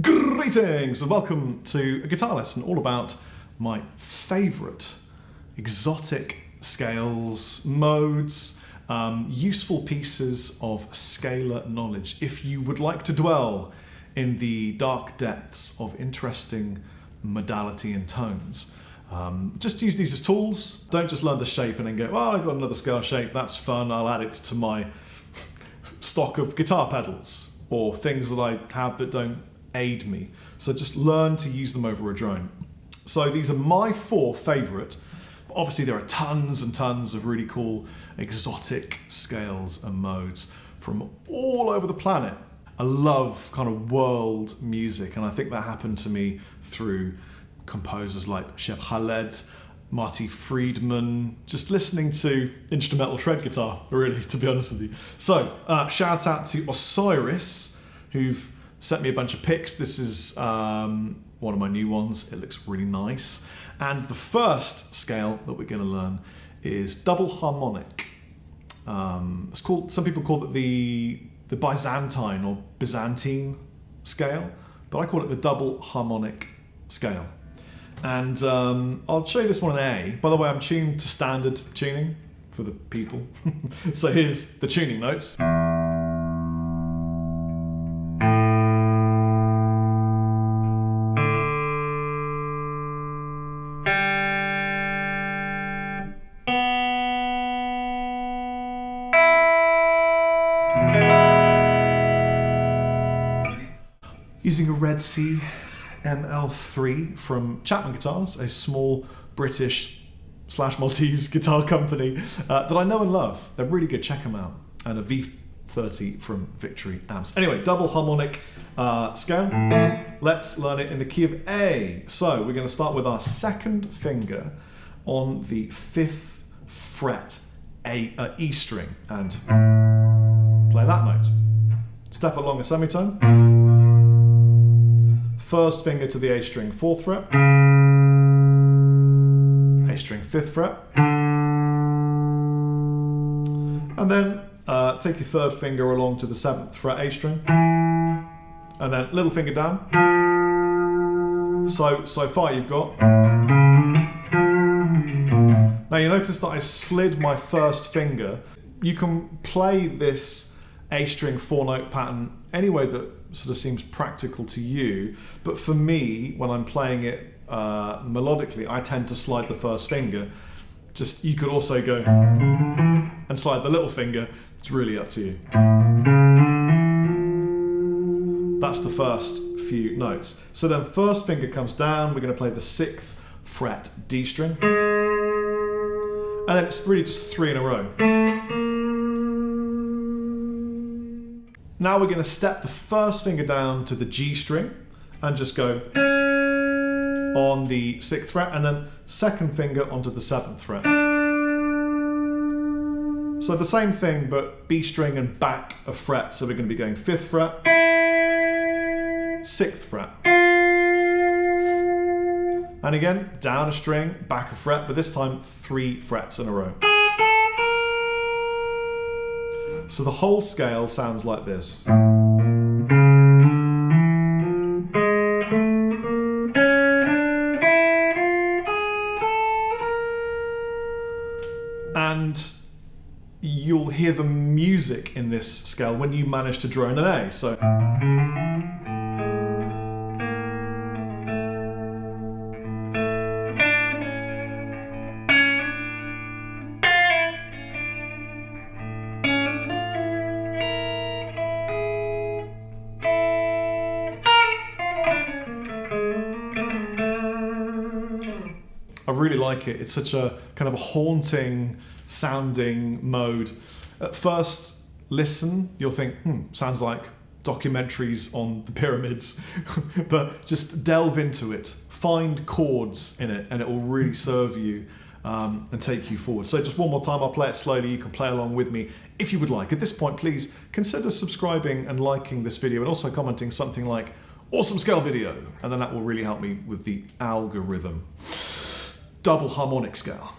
Greetings and welcome to a guitar lesson all about my favourite exotic scales, modes, useful pieces of scalar knowledge. If you would like to dwell in the dark depths of interesting modality and tones, just use these as tools. Don't just learn the shape and then go, well, I've got another scale shape, that's fun, I'll add it to my stock of guitar pedals or things that I have that don't aid me. So just learn to use them over a drone. So these are my 4 favourite. Obviously there are tons and tons of really cool exotic scales and modes from all over the planet. I love kind of world music, and I think that happened to me through composers like Chef Khaled, Marty Friedman, just listening to instrumental shred guitar, really, to be honest with you. So shout out to Osiris, who've sent me a bunch of pics. This is one of my new ones. It looks really nice. And the first scale that we're going to learn is double harmonic. It's called, some people call it the Byzantine or Byzantine scale, but I call it the double harmonic scale. And I'll show you this one in A. By the way, I'm tuned to standard tuning for the people. So here's the tuning notes. Using a Red Sea ML3 from Chapman Guitars, a small British/Maltese guitar company that I know and love. They're really good, check them out. And a V30 from Victory Amps. Anyway, double harmonic scale. Let's learn it in the key of A. So we're going to start with our second finger on the 5th fret E string and play that note. Step along a semitone. First finger to the A string, 4th fret, A string, 5th fret, and then take your 3rd finger along to the 7th fret A string, and then little finger down. So far you've got. Now you notice that I slid my first finger. You can play this A string 4-note pattern any way that sort of seems practical to you, but for me, when I'm playing it melodically, I tend to slide the first finger. Just, you could also go and slide the little finger. It's really up to you. That's the first few notes. So then first finger comes down, we're going to play the 6th fret D string, and then it's really just 3 in a row. Now we're going to step the first finger down to the G string and just go on the 6th fret, and then second finger onto the 7th fret. So the same thing, but B string and back a fret. So we're going to be going 5th fret, 6th fret. And again, down a string, back a fret, but this time 3 frets in a row. So the whole scale sounds like this. And you'll hear the music in this scale when you manage to drone an A. So I really like it. It's such a kind of a haunting sounding mode. At first listen, you'll think, sounds like documentaries on the pyramids. But just delve into it, find chords in it, and it will really serve you and take you forward. So just one more time, I'll play it slowly. You can play along with me if you would like. At this point, please consider subscribing and liking this video, and also commenting something like, awesome scale video, and then that will really help me with the algorithm. Double harmonic scale.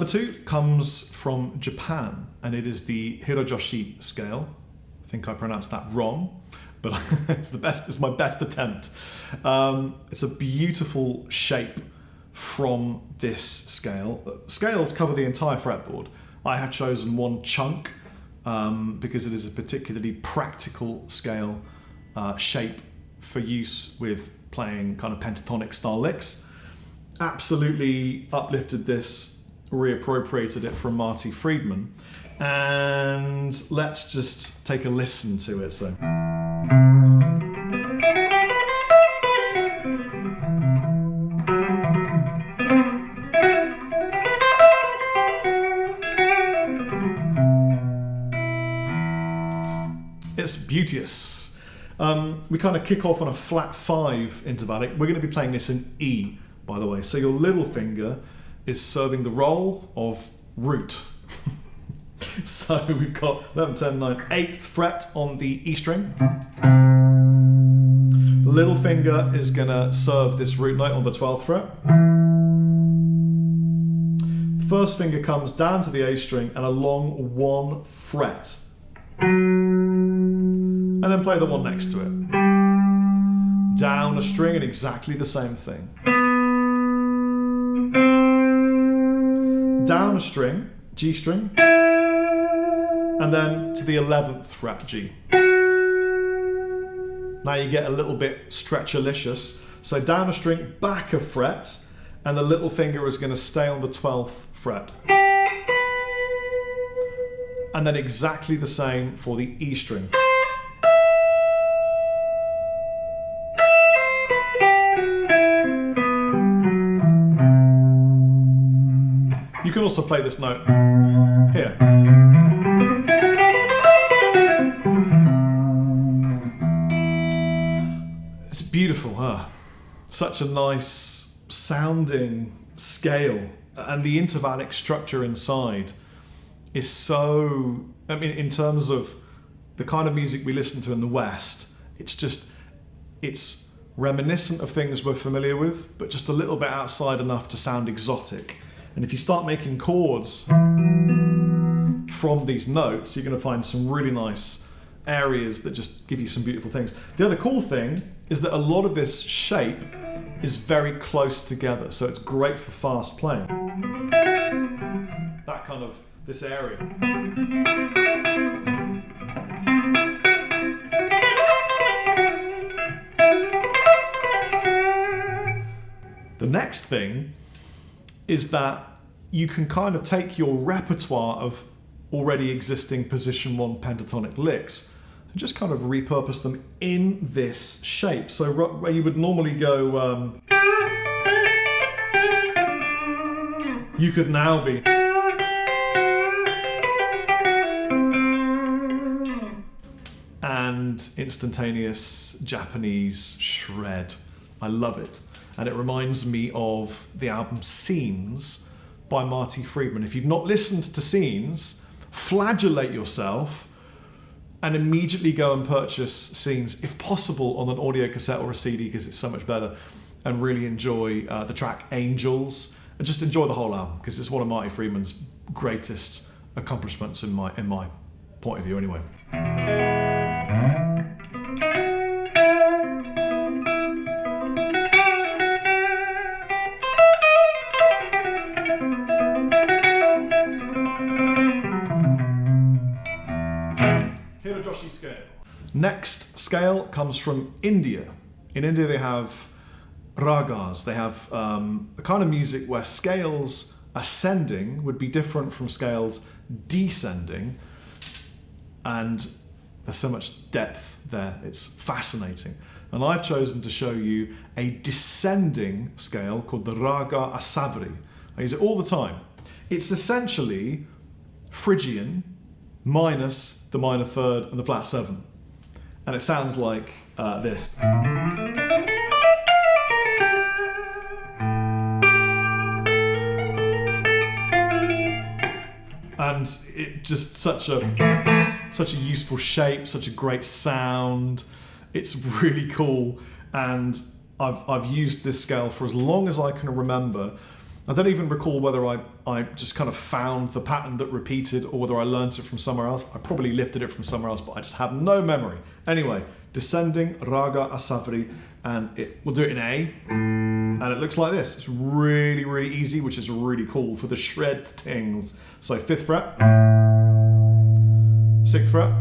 Number 2 comes from Japan, and it is the Hirojoshi scale. I think I pronounced that wrong, but it's my best attempt. It's a beautiful shape from this scale. Scales cover the entire fretboard. I have chosen one chunk because it is a particularly practical scale shape for use with playing kind of pentatonic style licks. Absolutely uplifted this, reappropriated it from Marty Friedman, and let's just take a listen to it. So. It's beauteous. We kind of kick off on a flat 5 intervallic. We're going to be playing this in E, by the way. So your little finger is serving the role of root. So we've got 11, 10, 9, 8th fret on the E string. The little finger is going to serve this root note on the 12th fret. The first finger comes down to the A string and along 1 fret. And then play the one next to it. Down a string and exactly the same thing. Down a string, G string, and then to the 11th fret G. Now you get a little bit stretchalicious. So down a string, back a fret, and the little finger is going to stay on the 12th fret. And then exactly the same for the E string. You can also play this note here. It's beautiful, huh? Such a nice sounding scale, and the intervallic structure inside is so, I mean, in terms of the kind of music we listen to in the West, it's reminiscent of things we're familiar with, but just a little bit outside enough to sound exotic. And if you start making chords from these notes, you're going to find some really nice areas that just give you some beautiful things. The other cool thing is that a lot of this shape is very close together, so it's great for fast playing. That kind of, this area. The next thing is that you can kind of take your repertoire of already existing position 1 pentatonic licks and just kind of repurpose them in this shape. So where you would normally go, you could now be. And instantaneous Japanese shred. I love it. And it reminds me of the album Scenes by Marty Friedman. If you've not listened to Scenes, flagellate yourself and immediately go and purchase Scenes, if possible, on an audio cassette or a CD, because it's so much better, and really enjoy the track Angels, and just enjoy the whole album, because it's one of Marty Friedman's greatest accomplishments in my point of view anyway. Hirojoshi scale. Next scale comes from India. In India they have ragas. They have a kind of music where scales ascending would be different from scales descending, and there's so much depth there. It's fascinating. And I've chosen to show you a descending scale called the Raga asavari. I use it all the time. It's essentially Phrygian minus the minor third and the flat 7. And it sounds like this. And it just such a useful shape, such a great sound. It's really cool, and I've used this scale for as long as I can remember. I don't even recall whether I just kind of found the pattern that repeated or whether I learnt it from somewhere else. I probably lifted it from somewhere else, but I just have no memory. Anyway, descending, raga, asavari, and we'll do it in A. And it looks like this. It's really, really easy, which is really cool for the shreds tings. So 5th fret, 6th fret.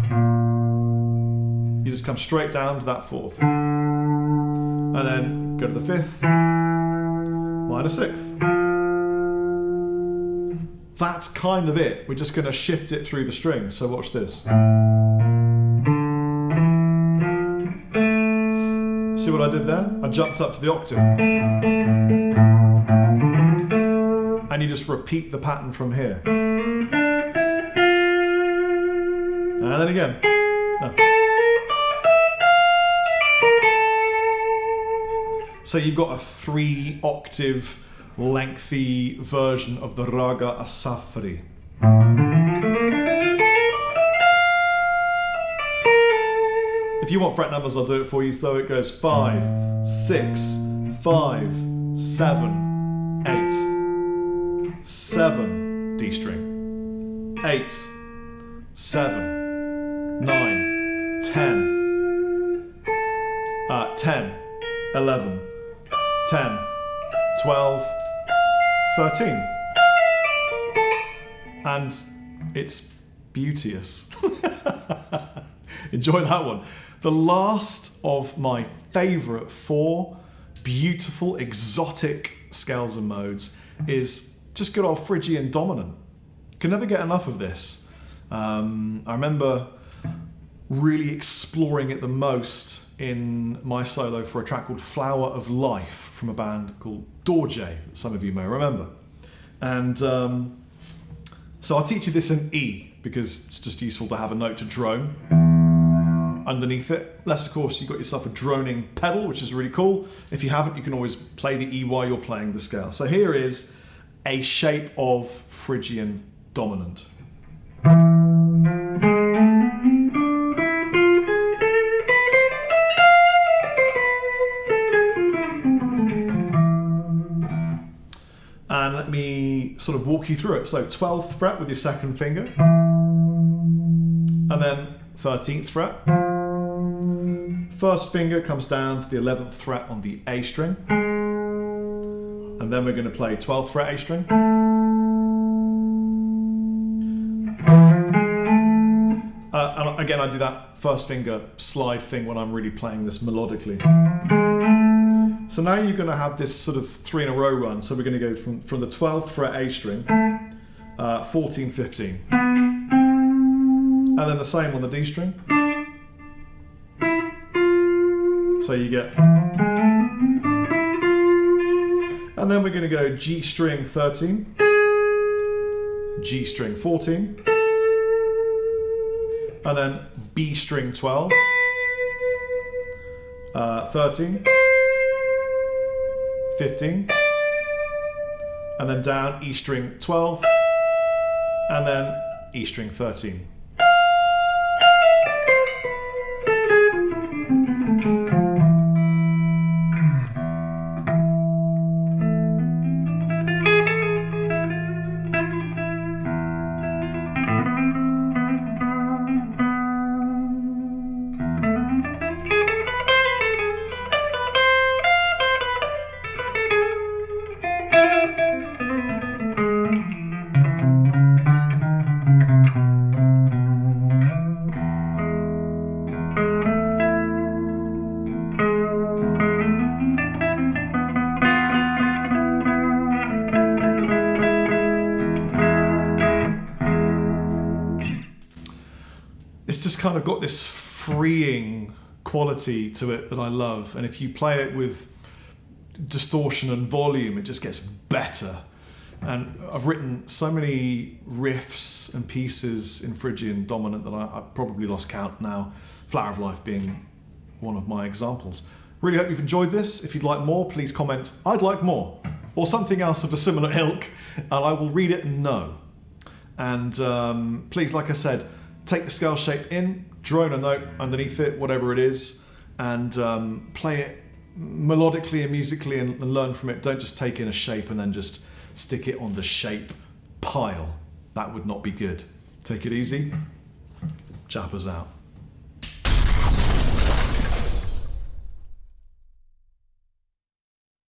You just come straight down to that 4th. And then go to the 5th, minor 6th. That's kind of it. We're just going to shift it through the string. So watch this. See what I did there? I jumped up to the octave. And you just repeat the pattern from here. And then again. No. So you've got a 3-octave lengthy version of the Raga asavari. If you want fret numbers, I'll do it for you. So it goes 5, 6, 5, 7, 8, 7, D string, 8, 7, 9, 10, 10, 11, 10, 12, 13. And it's beauteous. Enjoy that one. The last of my favourite 4 beautiful, exotic scales and modes is just good old Phrygian dominant. Can never get enough of this. I remember really exploring it the most in my solo for a track called Flower of Life from a band called Dorje, that some of you may remember. And so I'll teach you this in E because it's just useful to have a note to drone underneath it. Unless, of course, you've got yourself a droning pedal, which is really cool. If you haven't, you can always play the E while you're playing the scale. So here is a shape of Phrygian dominant. And let me sort of walk you through it. So 12th fret with your 2nd finger, and then 13th fret. 1st finger comes down to the 11th fret on the A string, and then we're going to play 12th fret A string. And again, I do that 1st finger slide thing when I'm really playing this melodically. So now you're going to have this sort of 3 in a row run. So we're going to go from the 12th fret A string, 14, 15. And then the same on the D string. So you get... And then we're going to go G string 13, G string 14, and then B string 12, 13, 15, and then down E string 12, and then E string 13. It's just kind of got this freeing quality to it that I love, and if you play it with distortion and volume, it just gets better. And I've written so many riffs and pieces in Phrygian dominant that I've probably lost count now, Flower of Life being one of my examples. Really hope you've enjoyed this. If you'd like more, please comment, "I'd like more," or something else of a similar ilk, and I will read it and know. And please, like I said, take the scale shape in, drone a note underneath it, whatever it is, and play it melodically and musically and learn from it. Don't just take in a shape and then just stick it on the shape pile. That would not be good. Take it easy. Chappers out.